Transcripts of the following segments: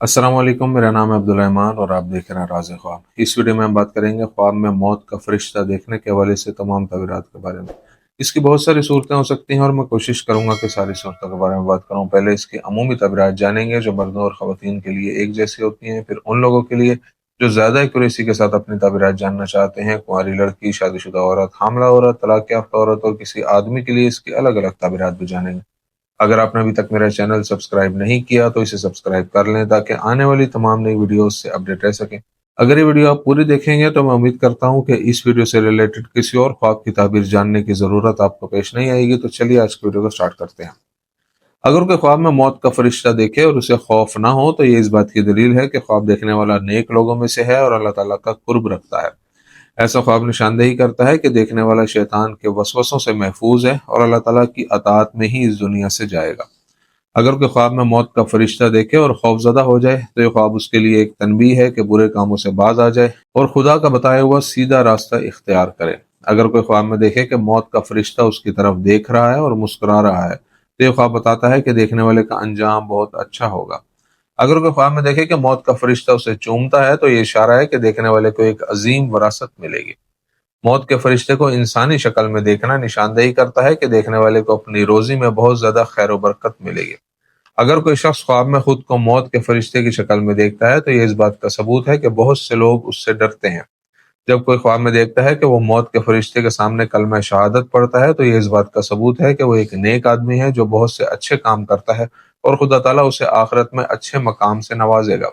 अस्सलाम वालेकुम। मेरा नाम है अब्दुल रहमान और आप देख रहे हैं राज़ ख्वाब। इस वीडियो में हम बात करेंगे ख्वाब में मौत का फरिश्ता देखने के हवाले से तमाम तबीरात के बारे में। इसकी बहुत सारी सूरतें हो सकती हैं और मैं कोशिश करूंगा कि सारी सूरतों के बारे में बात करूं। पहले इसकी अमूमी तबीरात जानेंगे जो मर्दों और ख़वातीन के लिए एक जैसी होती हैं, फिर उन लोगों के लिए जो ज़्यादा एक्यूरेसी के साथ अपनी तबीरात जानना चाहते हैं, कुंवारी लड़की, शादीशुदा औरत, हामला औरत, तलाक याफ्ता औरत और किसी आदमी के लिए इसकी अलग अलग तबीरात भी जानेंगे। अगर आपने अभी तक मेरा चैनल सब्सक्राइब नहीं किया तो इसे सब्सक्राइब कर लें ताकि आने वाली तमाम नई वीडियोस से अपडेट रह सकें। अगर ये वीडियो आप पूरी देखेंगे तो मैं उम्मीद करता हूं कि इस वीडियो से रिलेटेड किसी और ख्वाब की ताबीर जानने की ज़रूरत आपको पेश नहीं आएगी। तो चलिए आज की वीडियो को स्टार्ट करते हैं। अगर कोई ख्वाब में मौत का फरिश्ता देखे और उसे खौफ ना हो तो ये इस बात की दलील है कि ख्वाब देखने वाला नेक लोगों में से है और अल्लाह ताला का कुर्ब रखता है। ऐसा ख्वाब निशानदेही करता है कि देखने वाला शैतान के वसवसों से महफूज है और अल्लाह ताला की अताअत में ही इस दुनिया से जाएगा। अगर कोई ख्वाब में मौत का फरिश्ता देखे और खौफजदा हो जाए तो ये ख्वाब उसके लिए एक तनबीह है कि बुरे कामों से बाज आ जाए और खुदा का बताया हुआ सीधा रास्ता इख्तियार करे। अगर कोई ख्वाब में देखे कि मौत का फरिश्ता उसकी तरफ देख रहा है और मुस्कुरा रहा है तो ये ख्वाब बताता है कि देखने वाले का अंजाम बहुत अच्छा होगा। अगर कोई ख्वाब में देखे कि मौत का फरिश्ता उसे चूमता है तो ये इशारा है कि देखने वाले को एक अजीम विरासत मिलेगी। मौत के फरिश्ते को इंसानी शक्ल में देखना निशानदेही करता है कि देखने वाले को अपनी रोजी में बहुत ज्यादा खैर बरकत मिलेगी। अगर कोई शख्स ख्वाब में खुद को मौत के फरिश्ते की शक्ल में देखता है तो ये इस बात का सबूत है कि बहुत से लोग उससे डरते हैं। जब कोई ख्वाब में देखता है कि वो मौत के फरिश्ते के सामने कलमा शहादत पढ़ता है तो ये इस बात का सबूत है कि वो एक नेक आदमी है जो बहुत से अच्छे काम करता है और खुदा ताला उसे आखिरत में अच्छे मकाम से नवाजेगा।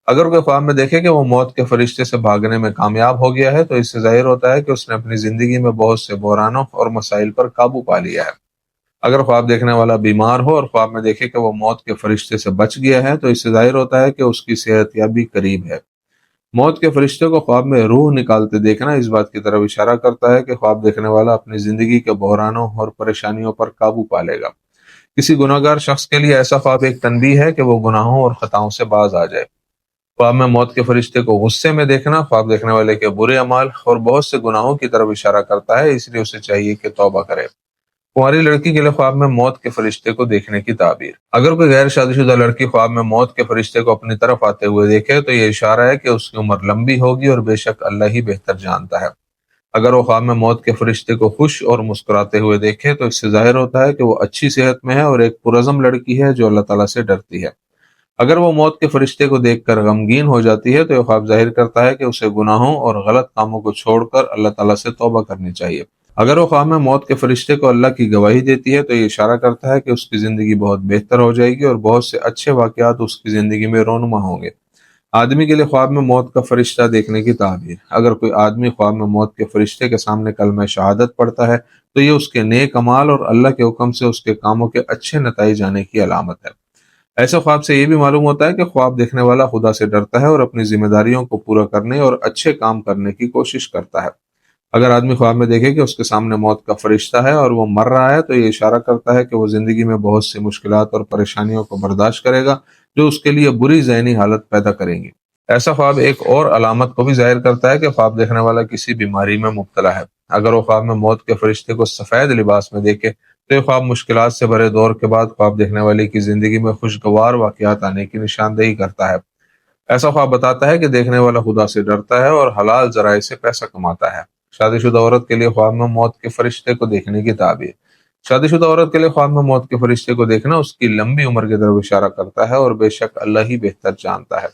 अगर कोई ख्वाब में देखे कि वो मौत के फरिश्ते से भागने में कामयाब हो गया है तो इससे जाहिर होता है कि उसने अपनी जिंदगी में बहुत से बहरानों और मसाइल पर काबू पा लिया है। अगर ख्वाब देखने वाला बीमार हो और ख्वाब में देखे कि वो मौत के फरिश्ते से बच गया है तो इससे जाहिर होता है कि उसकी सेहतयाबी करीब है। मौत के फरिश्ते को ख्वाब में रूह निकालते देखना इस बात की तरफ इशारा करता है कि ख्वाब देखने वाला अपनी जिंदगी के बहरानों और परेशानियों पर काबू पा लेगा। किसी गुनाहगार शख्स के लिए ऐसा ख्वाब एक तनबीह है कि वो गुनाहों और खताओं से बाज आ जाए। ख्वाब में मौत के फरिश्ते को गुस्से में देखना ख्वाब देखने वाले के बुरे अमाल और बहुत से गुनाहों की तरफ इशारा करता है, इसलिए उसे चाहिए कि तौबा करे। कुंवारी लड़की के लिए ख्वाब में मौत के फरिश्ते को देखने की ताबीर। अगर कोई गैर शादीशुदा लड़की ख्वाब में मौत के फरिश्ते को अपनी तरफ आते हुए देखे तो ये इशारा है कि उसकी उम्र लंबी होगी और बेशक अल्लाह ही बेहतर जानता है। अगर वो ख्वाब में मौत के फरिश्ते को खुश और मुस्कुराते हुए देखे तो इससे जाहिर होता है कि वो अच्छी सेहत में है और एक पुरज़म लड़की है जो अल्लाह ताला से डरती है। अगर वो मौत के फरिश्ते को देखकर गमगीन हो जाती है तो यह ख्वाब जाहिर करता है कि उसे गुनाहों और गलत कामों को छोड़कर अल्लाह ताला से तौबा करनी चाहिए। अगर वो ख्वाब में मौत के फरिश्ते को अल्लाह की गवाही देती है तो ये इशारा करता है कि उसकी जिंदगी बहुत बेहतर हो जाएगी और बहुत से अच्छे वाकयात उसकी जिंदगी में रोनुमा होंगे। आदमी के लिए ख्वाब में मौत का फरिश्ता देखने की ताबीर। अगर कोई आदमी ख्वाब में मौत के फरिश्ते के सामने कलमा शहादत पढ़ता है तो ये उसके नेक अमाल और अल्लाह के हुक्म से उसके कामों के अच्छे नताइज आने की अलामत है। ऐसे ख्वाब से ये भी मालूम होता है कि ख्वाब देखने वाला खुदा से डरता है और अपनी जिम्मेदारियों को पूरा करने और अच्छे काम करने की कोशिश करता है। अगर आदमी ख्वाब में देखे कि उसके सामने मौत का फरिश्ता है और वो मर रहा है तो ये इशारा करता है कि वो जिंदगी में बहुत सी मुश्किलात और परेशानियों को बर्दाश्त करेगा जो उसके लिए बुरी ज़हनी हालत पैदा करेंगी। ऐसा ख्वाब एक और अलामत को भी जाहिर करता है कि ख्वाब देखने वाला किसी बीमारी में मुब्तला है। अगर वो ख्वाब में मौत के फरिश्ते को सफेद लिबास में देखे तो ये ख्वाब मुश्किलात से भरे दौर के बाद ख्वाब देखने वाले की जिंदगी में खुशगवार वाकयात आने की निशानदेही करता है। ऐसा ख्वाब बताता है कि देखने वाला खुदा से डरता है और हलाल जराए से पैसा कमाता है। शादीशुदा औरत के लिए ख्वाब में मौत के फरिश्ते को देखने की ताबीर। शादीशुदा औरत के लिए ख्वाब में मौत के फरिश्ते को देखना उसकी लंबी उम्र की तरफ इशारा करता है और बेशक अल्लाह ही बेहतर जानता है।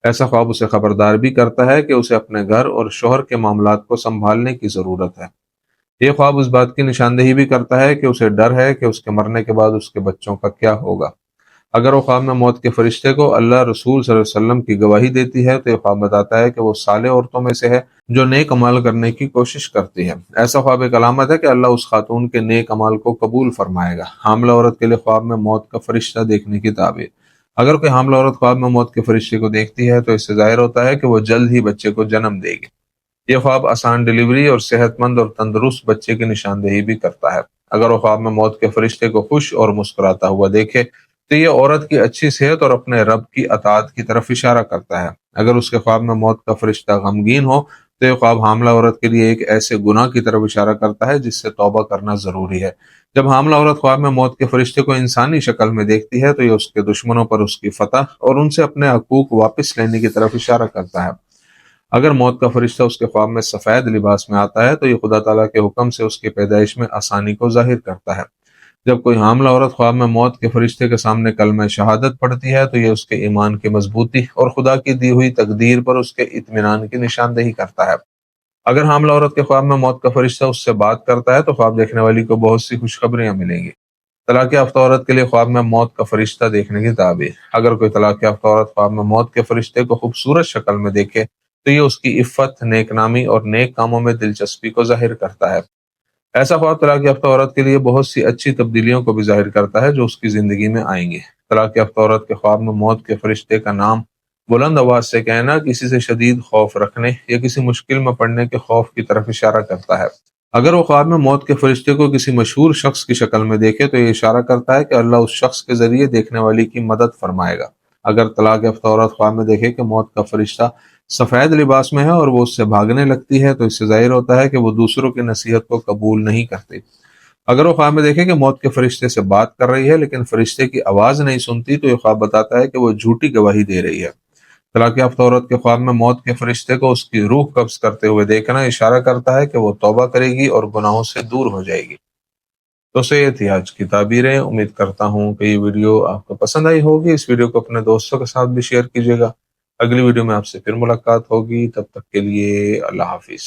ऐसा ख्वाब उसे खबरदार भी करता है कि उसे अपने घर और शोहर के मामलात को संभालने की जरूरत है। ये ख्वाब उस बात की निशानदेही भी करता है कि उसे डर है कि उसके मरने के बाद उसके बच्चों का क्या होगा। अगर वो ख्वाब में मौत के फरिश्ते को अल्लाह रसूल सल्लल्लाहु अलैहि वसल्लम की गवाही देती है तो ये ख्वाब बताता है कि वो साले औरतों में से है जो नेक अमाल करने की कोशिश करती है। ऐसा ख्वाब एक अलामत है कि अल्लाह उस खातून के नेक अमाल को कबूल फरमाएगा। हामला औरत के लिए ख्वाब में मौत का फरिश्ता देखने की ताबीर। अगर कोई हामला औरत ख्वाब में मौत के फरिश्ते को देखती है तो इससे जाहिर होता है कि वो जल्द ही बच्चे को जन्म देगी। ये ख्वाब आसान डिलीवरी और सेहतमंद और तंदुरुस्त बच्चे की निशानदेही भी करता है। अगर वो ख्वाब में मौत के फरिश्ते को खुश और मुस्कुराता हुआ देखे तो ये औरत की अच्छी सेहत और अपने रब की अताअत की तरफ इशारा करता है। अगर उसके ख्वाब में मौत का फरिश्ता गमगीन हो تو یہ خواب حاملہ عورت کے لیے ایک ایسے گناہ کی طرف اشارہ کرتا ہے جس سے توبہ کرنا ضروری ہے۔ جب حاملہ عورت خواب میں موت کے فرشتے کو انسانی شکل میں دیکھتی ہے تو یہ اس کے دشمنوں پر اس کی فتح اور ان سے اپنے حقوق واپس لینے کی طرف اشارہ کرتا ہے۔ اگر موت کا فرشتہ اس کے خواب میں سفید لباس میں آتا ہے تو یہ خدا تعالیٰ کے حکم سے اس کی پیدائش میں آسانی کو ظاہر کرتا ہے۔ جب کوئی حاملہ عورت خواب میں موت کے فرشتے کے سامنے کلمہ شہادت پڑھتی ہے تو یہ اس کے ایمان کی مضبوطی اور خدا کی دی ہوئی تقدیر پر اس کے اطمینان کی نشاندہی کرتا ہے۔ اگر حاملہ عورت کے خواب میں موت کا فرشتہ اس سے بات کرتا ہے تو خواب دیکھنے والی کو بہت سی خوشخبریاں ملیں گی۔ طلاق یافتہ عورت کے لیے خواب میں موت کا فرشتہ دیکھنے کی تعبیر۔ اگر کوئی طلاق یافتہ عورت خواب میں موت کے فرشتے کو خوبصورت شکل میں دیکھے تو یہ اس کی عفت، نیک نامی اور نیک کاموں میں دلچسپی کو ظاہر کرتا ہے۔ ایسا خواب طلاق یافتہ عورت کے لیے بہت سی اچھی تبدیلیوں کو بھی ظاہر کرتا ہے جو اس کی زندگی میں آئیں گی۔ طلاق یافتہ عورت کے خواب میں موت کے فرشتے کا نام بلند آواز سے کہنا کسی سے شدید خوف رکھنے یا کسی مشکل میں پڑنے کے خوف کی طرف اشارہ کرتا ہے۔ اگر وہ خواب میں موت کے فرشتے کو کسی مشہور شخص کی شکل میں دیکھے تو یہ اشارہ کرتا ہے کہ اللہ اس شخص کے ذریعے دیکھنے والی کی مدد فرمائے گا۔ اگر طلاق یافتہ عورت خواب میں دیکھے کہ موت کا فرشتہ سفید لباس میں ہے اور وہ اس سے بھاگنے لگتی ہے تو اس سے ظاہر ہوتا ہے کہ وہ دوسروں کی نصیحت کو قبول نہیں کرتی۔ اگر وہ خواب میں دیکھے کہ موت کے فرشتے سے بات کر رہی ہے لیکن فرشتے کی آواز نہیں سنتی تو یہ خواب بتاتا ہے کہ وہ جھوٹی گواہی دے رہی ہے۔ طلاق یافتہ عورت کے خواب میں موت کے فرشتے کو اس کی روح قبض کرتے ہوئے دیکھنا اشارہ کرتا ہے کہ وہ توبہ کرے گی اور گناہوں سے دور ہو جائے گی۔ تو یہ تھی آج کی تعبیریں۔ امید کرتا ہوں کہ یہ ویڈیو آپ کو پسند آئی ہوگی۔ اس ویڈیو کو اپنے دوستوں کے ساتھ بھی شیئر کیجیے گا۔ اگلی ویڈیو میں آپ سے پھر ملاقات ہوگی، تب تک کے لیے اللہ حافظ۔